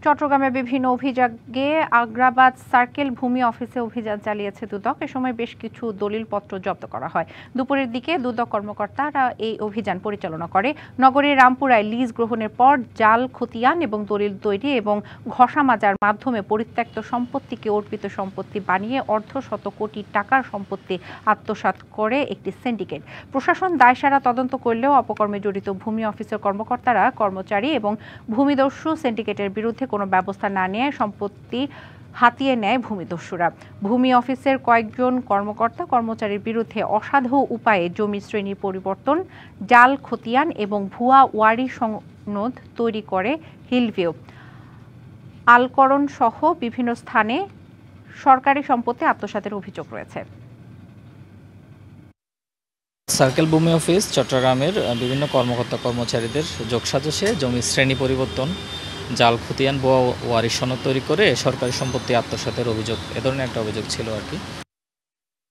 চট্টগ্রামে বিভিন্ন অভিযোগে আগ্রাবাদ সার্কেল ভূমি অফিসে অভিযান চালিয়েছে দুদক। এ সময় বেশ কিছু দলিলপত্র জব্দ করা হয়। দুপুরের দিকে দুদক কর্মকর্তারা এই অভিযান পরিচালনা করে। নগরীর রামপুরায় লিজ গ্রহণের পর জাল খতিয়ান এবং দলিল তৈরি এবং ঘষা মাজার মাধ্যমে পরিত্যক্ত সম্পত্তিকে অর্পিত সম্পত্তি বানিয়ে অর্ধশত কোটি টাকার সম্পত্তি আত্মসাৎ করে একটি সিন্ডিকেট। প্রশাসন দায়সারা তদন্ত করলেও অপকর্মে জড়িত ভূমি অফিসের কর্মকর্তারা, কর্মচারী এবং ভূমিদস্যু সিন্ডিকেটের বিরুদ্ধে কোনো ব্যবস্থা না নিয়ে সম্পত্তি হাতিয়ে নেয় ভূমিদস্যুরা। ভূমি অফিসের কয়েকজন কর্মকর্তা কর্মচারীর বিরুদ্ধে অসাধু উপায়ে জমি শ্রেণী পরিবর্তন, জাল খতিয়ান এবং ভুয়া ওয়ারি সনদ তৈরি করে হিলভিউ, আলকরণ সহ বিভিন্ন স্থানে সরকারি সম্পত্তি আত্মসাতের অভিযোগ রয়েছে। সার্কেল ভূমি অফিস চট্টগ্রামের বিভিন্ন কর্মকর্তা কর্মচারীদের যোগসাজশে জমি শ্রেণী পরিবর্তন, জাল খতিয়ান, ভুয়া ওয়ারিশ সনদ তৈরি করে সরকারি সম্পত্তি আত্মসাতের অভিযোগ, এ ধরনের একটা অভিযোগ ছিল আর কি।